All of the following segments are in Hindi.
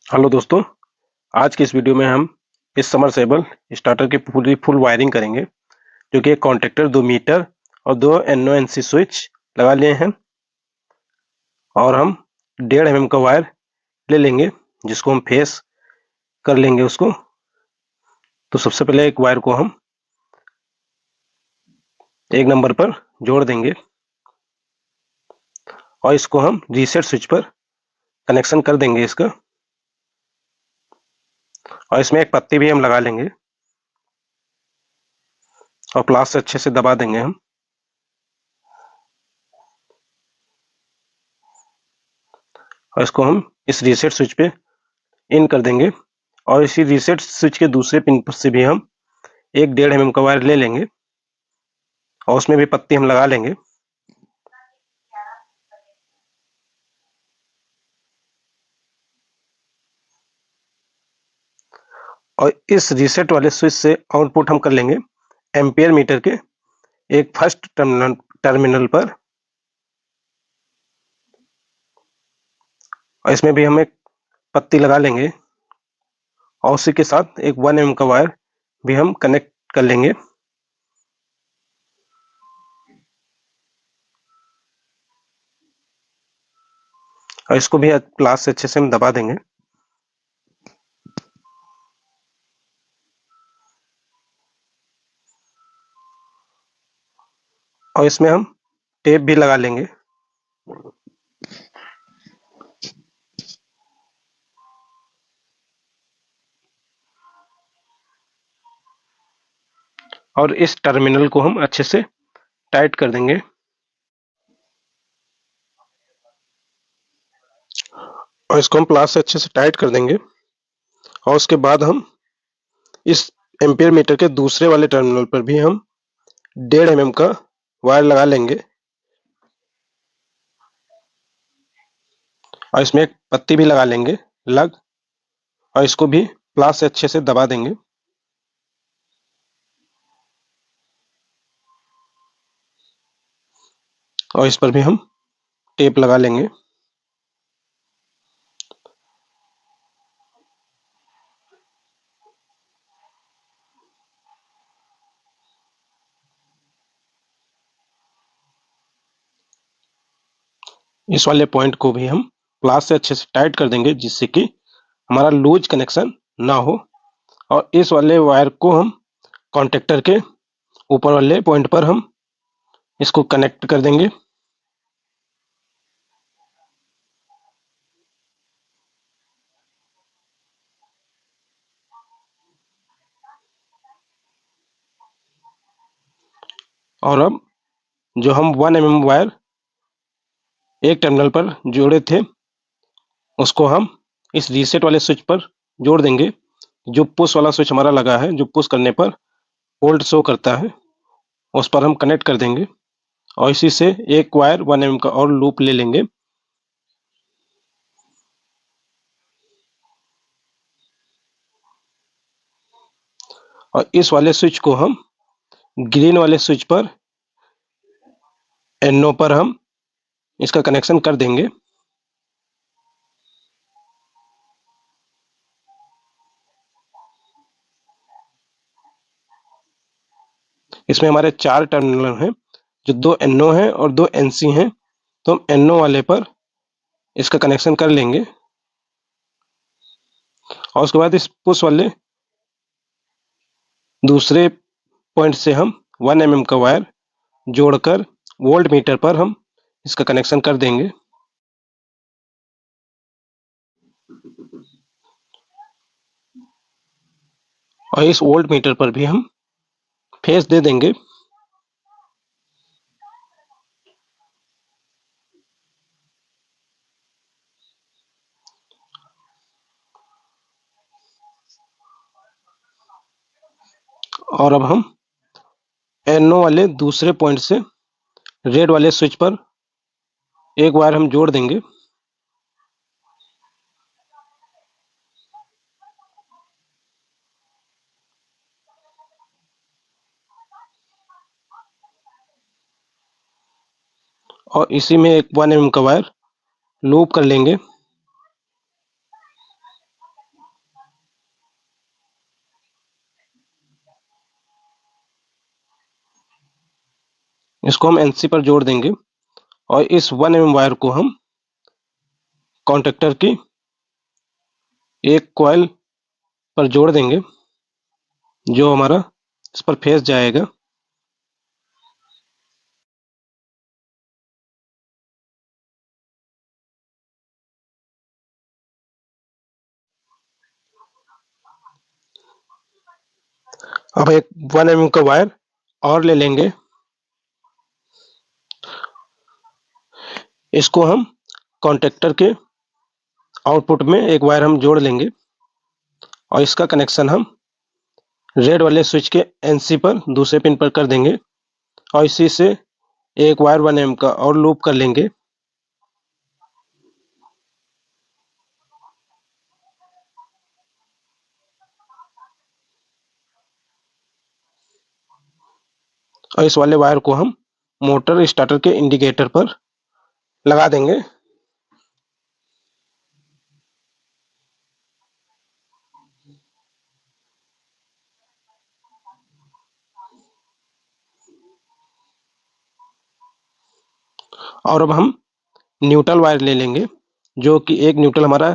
हेलो दोस्तों। आज की इस वीडियो में हम इस समरसेबल स्टार्टर की पूरी फुल वायरिंग करेंगे, जो कि एक कॉन्टेक्टर, 2 मीटर और 2 NO-NC स्विच लगा लिए हैं। और हम 1.5 mm का वायर ले लेंगे, जिसको हम फेस कर लेंगे उसको। तो सबसे पहले एक वायर को हम 1 नंबर पर जोड़ देंगे और इसको हम रीसेट स्विच पर कनेक्शन कर देंगे इसका। और इसमें एक पत्ती भी हम लगा लेंगे और प्लास से अच्छे से दबा देंगे हम। और इसको हम इस रीसेट स्विच पे इन कर देंगे। और इसी रीसेट स्विच के दूसरे पिन से भी हम एक 1.5 mm का वायर ले लेंगे और उसमें भी पत्ती हम लगा लेंगे। और इस रीसेट वाले स्विच से आउटपुट हम कर लेंगे एम्पियर मीटर के एक फर्स्ट टर्मिनल पर। और इसमें भी हम एक पत्ती लगा लेंगे और उसी के साथ एक 1 mm का वायर भी हम कनेक्ट कर लेंगे। और इसको भी प्लास से अच्छे से हम दबा देंगे। और इसमें हम टेप भी लगा लेंगे। और इस टर्मिनल को हम अच्छे से टाइट कर देंगे। और इसको हम प्लास से अच्छे से टाइट कर देंगे। और उसके बाद हम इस एम्पियर मीटर के दूसरे वाले टर्मिनल पर भी हम 1.5 mm का वायर लगा लेंगे और इसमें एक पत्ती भी लगा लेंगे लग। और इसको भी प्लास से अच्छे से दबा देंगे। और इस पर भी हम टेप लगा लेंगे। इस वाले पॉइंट को भी हम प्लास से अच्छे से टाइट कर देंगे, जिससे कि हमारा लूज कनेक्शन ना हो। और इस वाले वायर को हम कॉन्टेक्टर के ऊपर वाले पॉइंट पर हम इसको कनेक्ट कर देंगे। और अब जो हम 1 mm वायर एक टर्मिनल पर जोड़े थे, उसको हम इस रीसेट वाले स्विच पर जोड़ देंगे। जो पुश वाला स्विच हमारा लगा है, जो पुश करने पर वोल्ट शो करता है, उस पर हम कनेक्ट कर देंगे। और इसी से एक वायर 1 mm का और लूप ले लेंगे। और इस वाले स्विच को हम ग्रीन वाले स्विच पर NO पर हम इसका कनेक्शन कर देंगे। इसमें हमारे 4 टर्मिनल हैं, जो 2 NO हैं और 2 NC हैं। तो हम NO वाले पर इसका कनेक्शन कर लेंगे। और उसके बाद इस पुश वाले दूसरे पॉइंट से हम 1 mm का वायर जोड़कर वोल्ट मीटर पर हम इसका कनेक्शन कर देंगे। और इस वोल्ट मीटर पर भी हम फेस दे देंगे। और अब हम NO वाले दूसरे पॉइंट से रेड वाले स्विच पर एक वायर हम जोड़ देंगे। और इसी में एक 1 mm का वायर लूप कर लेंगे। इसको हम एनसी पर जोड़ देंगे और इस 1 mm वायर को हम कॉन्टेक्टर की एक कॉइल पर जोड़ देंगे जो हमारा इस पर फेस जाएगा। अब एक 1 mm का वायर और ले लेंगे, इसको हम कॉन्टेक्टर के आउटपुट में एक वायर हम जोड़ लेंगे और इसका कनेक्शन हम रेड वाले स्विच के एनसी पर दूसरे पिन पर कर देंगे और इसी से एक वायर 1 mm का और लूप कर लेंगे। और इस वाले वायर को हम मोटर स्टार्टर के इंडिकेटर पर लगा देंगे। और अब हम न्यूट्रल वायर ले लेंगे, जो कि एक न्यूट्रल हमारा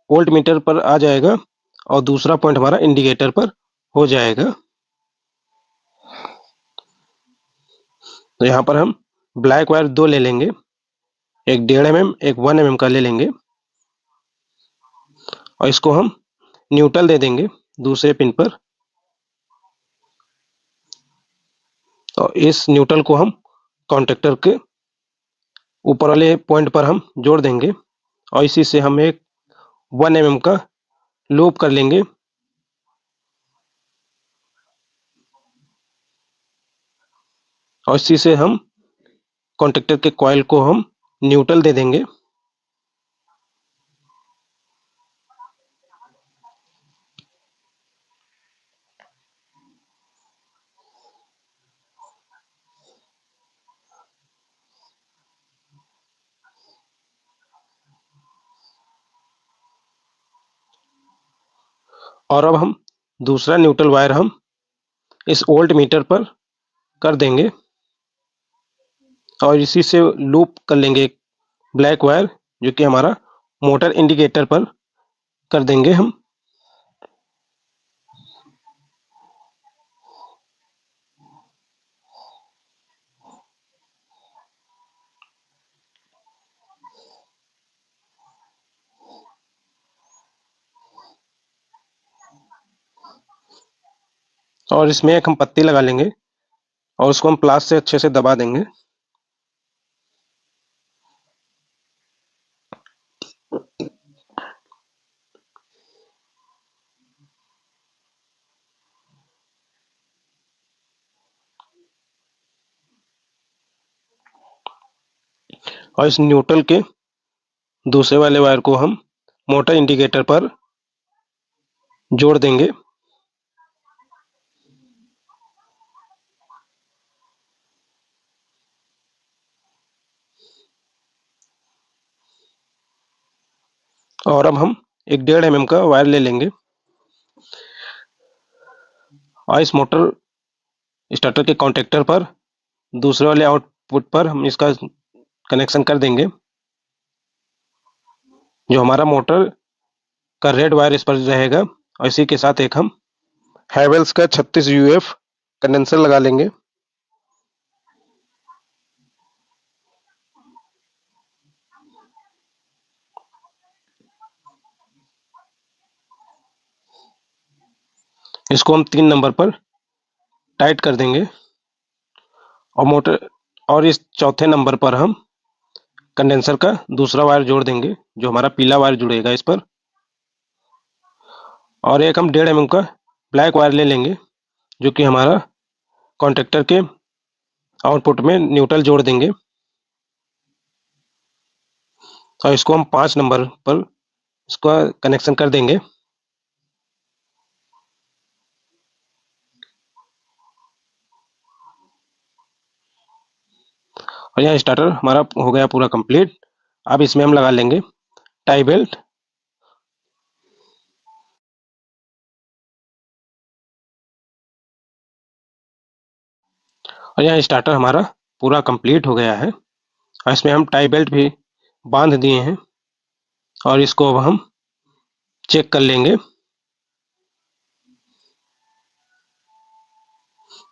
वोल्ट मीटर पर आ जाएगा और दूसरा पॉइंट हमारा इंडिकेटर पर हो जाएगा। तो यहाँ पर हम ब्लैक वायर 2 ले लेंगे, एक 1.5 mm एक 1 mm का ले लेंगे और इसको हम न्यूट्रल दे देंगे दूसरे पिन पर। तो इस न्यूट्रल को हम कॉन्टेक्टर के ऊपर वाले पॉइंट पर हम जोड़ देंगे और इसी से हम एक 1 mm का लूप कर लेंगे। और इसी से हम कॉन्टेक्टर के कॉइल को हम न्यूट्रल दे देंगे। और अब हम दूसरा न्यूट्रल वायर हम इस वोल्ट मीटर पर कर देंगे और इसी से लूप कर लेंगे एक ब्लैक वायर, जो कि हमारा मोटर इंडिकेटर पर कर देंगे हम। और इसमें एक हम पत्ती लगा लेंगे और उसको हम प्लास से अच्छे से दबा देंगे। और इस न्यूट्रल के दूसरे वाले वायर को हम मोटर इंडिकेटर पर जोड़ देंगे। और अब हम एक 1.5 mm का वायर ले लेंगे और इस मोटर स्टार्टर के कॉन्टेक्टर पर दूसरे वाले आउटपुट पर हम इसका कनेक्शन कर देंगे, जो हमारा मोटर का रेड वायर इस पर रहेगा। और इसी के साथ एक हम हैवेल्स का 36 यूएफ कंडेंसर लगा लेंगे। इसको हम 3 नंबर पर टाइट कर देंगे और मोटर और इस चौथे नंबर पर हम कंडेंसर का दूसरा वायर जोड़ देंगे, जो हमारा पीला वायर जुड़ेगा इस पर। और एक हम 1.5 mm का ब्लैक वायर ले लेंगे, जो कि हमारा कॉन्टेक्टर के आउटपुट में न्यूट्रल जोड़ देंगे और इसको हम 5 नंबर पर इसका कनेक्शन कर देंगे। और यहाँ स्टार्टर हमारा हो गया पूरा कंप्लीट। अब इसमें हम लगा लेंगे टाई बेल्ट। और यहाँ स्टार्टर हमारा पूरा कंप्लीट हो गया है और इसमें हम टाई बेल्ट भी बांध दिए हैं और इसको अब हम चेक कर लेंगे।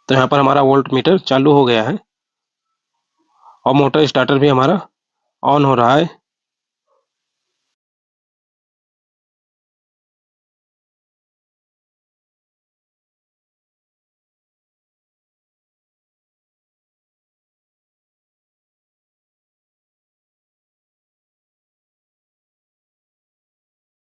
तो यहाँ पर हमारा वोल्ट मीटर चालू हो गया है और मोटर स्टार्टर भी हमारा ऑन हो रहा है।